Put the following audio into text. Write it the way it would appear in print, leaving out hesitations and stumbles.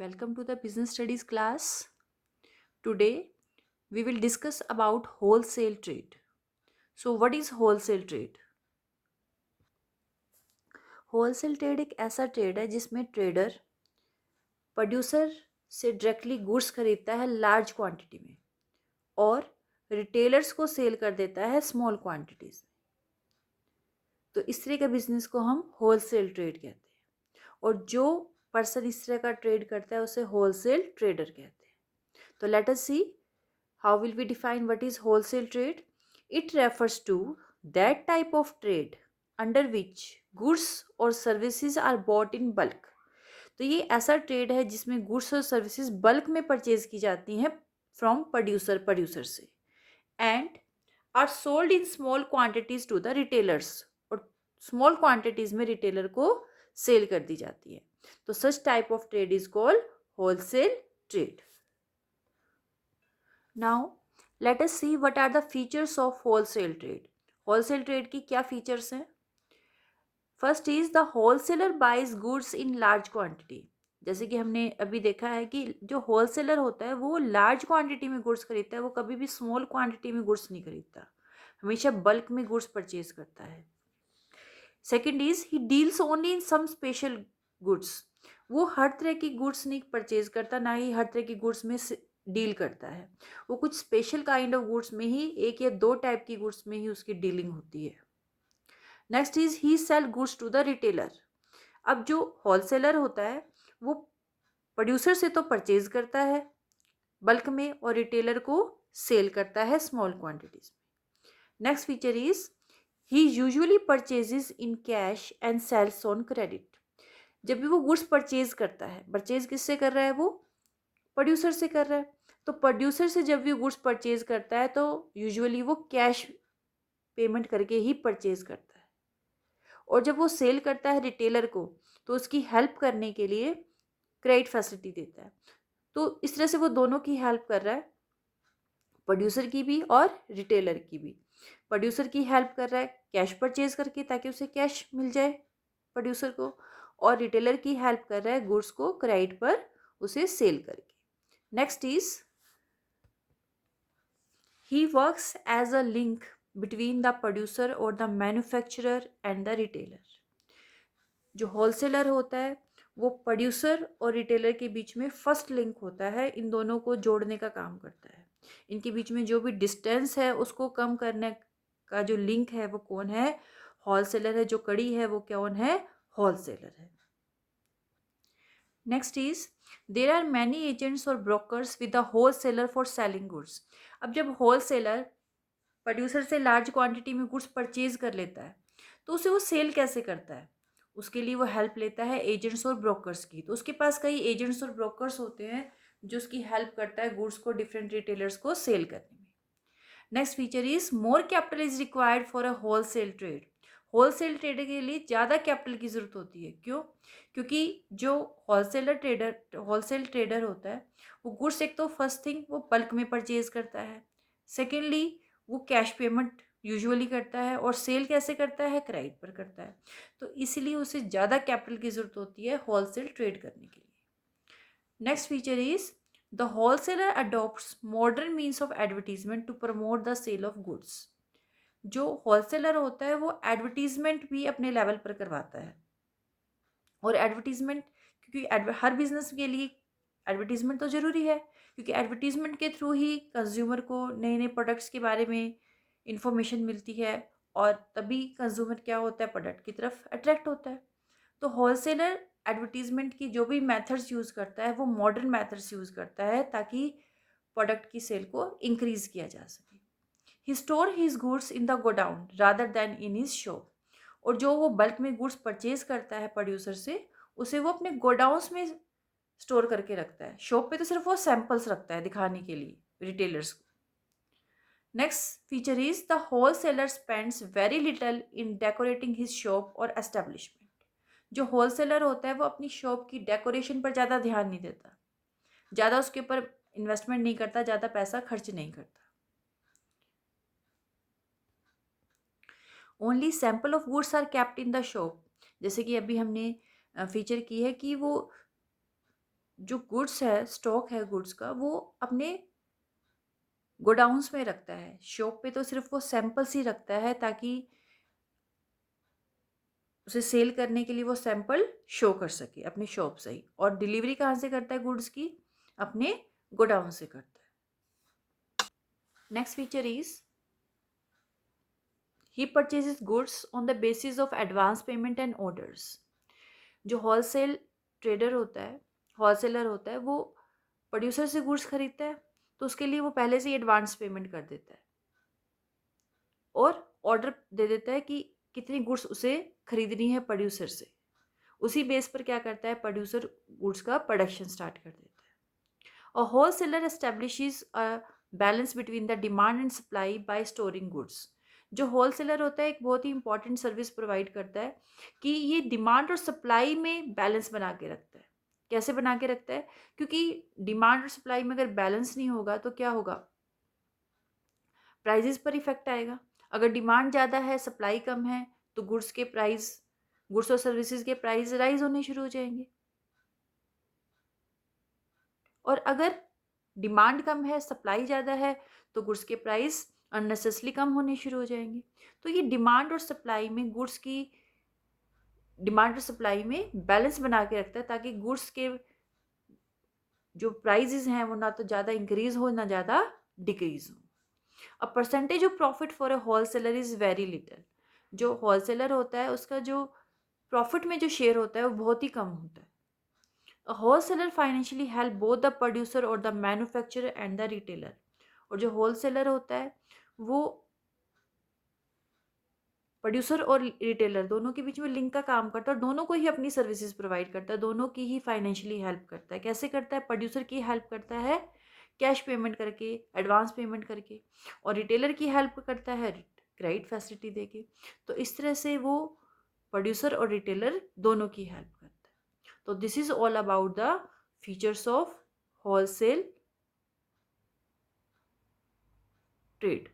Welcome to the business studies class. Today we will discuss about wholesale trade. So what is wholesale trade? Wholesale trade एक ऐसा trade है जिसमें trader producer से directly goods खरीदता है large quantity में और रिटेलर्स को सेल कर देता है स्मॉल क्वांटिटीज। तो इस तरह के बिजनेस को हम होलसेल ट्रेड कहते हैं और जो पर्सन इस तरह का ट्रेड करता है उसे होलसेल ट्रेडर कहते हैं। तो let us see how will we define what is wholesale trade? It refers to that type of trade under which goods or services are bought in bulk. तो ये ऐसा ट्रेड है जिसमें गुड्स और services bulk में purchase की जाती हैं फ्रॉम प्रोड्यूसर से and are sold in small quantities to the retailers और स्मॉल क्वांटिटीज में रिटेलर को सेल कर दी जाती है। तो such type of trade is called wholesale trade. Now, let us see what are the features of wholesale trade. Wholesale trade की क्या features हैं? First is the wholesaler buys goods in large quantity. जैसे कि हमने अभी देखा है कि जो होलसेलर होता है वो लार्ज क्वांटिटी में गुड्स खरीदता है, वो कभी भी स्मॉल क्वांटिटी में गुड्स नहीं खरीदता, हमेशा बल्क में गुड्स परचेज करता है। Second is he deals only in some special goods. वो हर तरह की गुड्स नहीं परचेज करता, ना ही हर तरह की गुड्स में डील करता है। वो कुछ स्पेशल काइंड ऑफ गुड्स में ही, एक या दो टाइप की गुड्स में ही उसकी डीलिंग होती है। Next is he sell goods to the retailer. अब जो होलसेलर होता है वो प्रोड्यूसर से तो परचेज करता है बल्क में और रिटेलर को सेल करता है स्मॉल क्वांटिटीज में। Next feature is he usually purchases in cash and sells on credit. जब भी वो गुड्स परचेज करता है, परचेज किससे कर रहा है? वो प्रोड्यूसर से कर रहा है। तो प्रोड्यूसर से जब भी गुड्स परचेज करता है तो यूजुअली वो कैश पेमेंट करके ही परचेज करता है और जब वो सेल करता है रिटेलर को तो उसकी हेल्प करने के लिए क्रेडिट फैसिलिटी देता है। तो इस तरह से वो दोनों की हेल्प कर रहा है, प्रोड्यूसर की भी और रिटेलर की भी। प्रोड्यूसर की हेल्प कर रहा है कैश परचेज करके ताकि उसे कैश मिल जाए प्रोड्यूसर को, और रिटेलर की हेल्प कर रहा है गुड्स को क्रेडिट पर उसे सेल करके। Next is he works as a link between the producer or the manufacturer and the retailer. जो होलसेलर होता है वो प्रोड्यूसर और रिटेलर के बीच में फर्स्ट लिंक होता है, इन दोनों को जोड़ने का काम करता है। इनके बीच में जो भी डिस्टेंस है उसको कम करने का जो लिंक है वो कौन है? होलसेलर है। जो कड़ी है वो कौन है? होलसेलर है। Next is there are many agents और brokers with the wholesaler for selling goods. अब जब होलसेलर प्रोड्यूसर से लार्ज क्वांटिटी में गुड्स परचेज कर लेता है तो उसे वो सेल कैसे करता है? उसके लिए वो हेल्प लेता है एजेंट्स और ब्रोकर्स की। तो उसके पास कई एजेंट्स और ब्रोकर्स होते हैं जो उसकी हेल्प करता है गुड्स को डिफरेंट रिटेलर्स को सेल करने में। Next feature is more capital is required for a wholesale trade. Wholesale trade के लिए ज़्यादा कैपिटल की ज़रूरत होती है। क्यों? क्योंकि जो होलसेल ट्रेडर होता है वो गुड्स, एक तो फर्स्ट थिंग वो बल्क में परचेज करता है, सेकेंडली वो कैश पेमेंट यूजुअली करता है और सेल कैसे करता है? क्रेडिट पर करता है। तो इसलिए उसे ज़्यादा कैपिटल की ज़रूरत होती है होलसेल ट्रेड करने के लिए। Next feature is the wholesaler adopts modern means of advertisement to promote the sale of goods. जो होलसेलर होता है वो एडवर्टीजमेंट भी अपने लेवल पर करवाता है, और एडवर्टीजमेंट क्योंकि हर बिजनेस के लिए एडवर्टीजमेंट तो ज़रूरी है, क्योंकि एडवर्टीजमेंट के थ्रू ही कंज्यूमर को नए नए प्रोडक्ट्स के बारे में इंफॉर्मेशन मिलती है और तभी कंज्यूमर क्या होता है? प्रोडक्ट की तरफ अट्रैक्ट होता है। तो होलसेलर एडवर्टीजमेंट की जो भी मेथड्स यूज़ करता है वो मॉडर्न मेथड्स यूज़ करता है ताकि प्रोडक्ट की सेल को इंक्रीज किया जा सके। He store his goods in the godown rather than in his shop. और जो वो बल्क में गुड्स परचेज करता है प्रोड्यूसर से, उसे वो अपने गोडाउंस में स्टोर करके रखता है। शॉप पे तो सिर्फ वो सैंपल्स रखता है दिखाने के लिए रिटेलर्स को। Next feature is the wholesaler spends very little in decorating his shop और एस्टेब्लिशमेंट। जो होलसेलर होता है वो अपनी शॉप की डेकोरेशन पर ज़्यादा ध्यान नहीं देता, ज़्यादा उसके ऊपर इन्वेस्टमेंट नहीं करता, ज़्यादा पैसा खर्च नहीं करता। Only sample of goods are kept in the shop. जैसे कि अभी हमने फीचर की है कि वो जो गुड्स है, स्टॉक है गुड्स का, वो अपने गोडाउन्स में रखता है। शॉप पे तो सिर्फ वो सैंपल्स ही रखता है ताकि उसे सेल करने के लिए वो सैंपल शो कर सके अपने शॉप से ही। और डिलीवरी कहाँ से करता है गुड्स की? अपने गोडाउन से करता है। Next feature is he purchases goods on the basis of advance payment and orders. जो होलसेल ट्रेडर होता है, होलसेलर होता है, वो प्रोड्यूसर से गुड्स खरीदता है, तो उसके लिए वो पहले से ही एडवांस पेमेंट कर देता है और ऑर्डर दे देता है कि कितनी गुड्स उसे खरीदनी है प्रोड्यूसर से। उसी बेस पर क्या करता है, प्रोड्यूसर गुड्स का प्रोडक्शन स्टार्ट कर देता है। A wholesaler establishes a balance between the demand and supply bye storing goods. जो होलसेलर होता है एक बहुत ही इंपॉर्टेंट सर्विस प्रोवाइड करता है कि ये डिमांड और सप्लाई में बैलेंस बना के रखता है। कैसे बना के रखता है? क्योंकि डिमांड और सप्लाई में अगर बैलेंस नहीं होगा तो क्या होगा? प्राइजेस पर इफेक्ट आएगा। अगर डिमांड ज़्यादा है, सप्लाई कम है, तो गुड्स और सर्विसेज के प्राइस राइज होने शुरू हो जाएंगे। और अगर डिमांड कम है, सप्लाई ज़्यादा है, तो गुड्स के प्राइस अननेसेसरली कम होने शुरू हो जाएंगे। तो ये डिमांड और सप्लाई में बैलेंस बना के रखता है ताकि गुड्स के जो प्राइजेस हैं वो ना तो ज़्यादा इंक्रीज हो ना ज़्यादा डिक्रीज हो। A percentage of profit for a wholesaler is very little. जो होलसेलर होता है उसका जो प्रॉफिट में जो शेयर होता है वो बहुत ही कम होता है। A wholesaler financially help both the producer और the manufacturer and the retailer. और जो होलसेलर होता है वो प्रोड्यूसर और रिटेलर दोनों के बीच में लिंक का काम करता है और दोनों को ही अपनी सर्विसेज प्रोवाइड करता है, दोनों की ही फाइनेंशियली हेल्प करता है। कैसे करता है? प्रोड्यूसर की हेल्प करता है कैश पेमेंट करके, एडवांस पेमेंट करके, और रिटेलर की हेल्प करता है क्रेडिट फैसिलिटी देके। तो इस तरह से वो प्रोड्यूसर और रिटेलर दोनों की हेल्प करता है। तो this is all about the features of wholesale trade.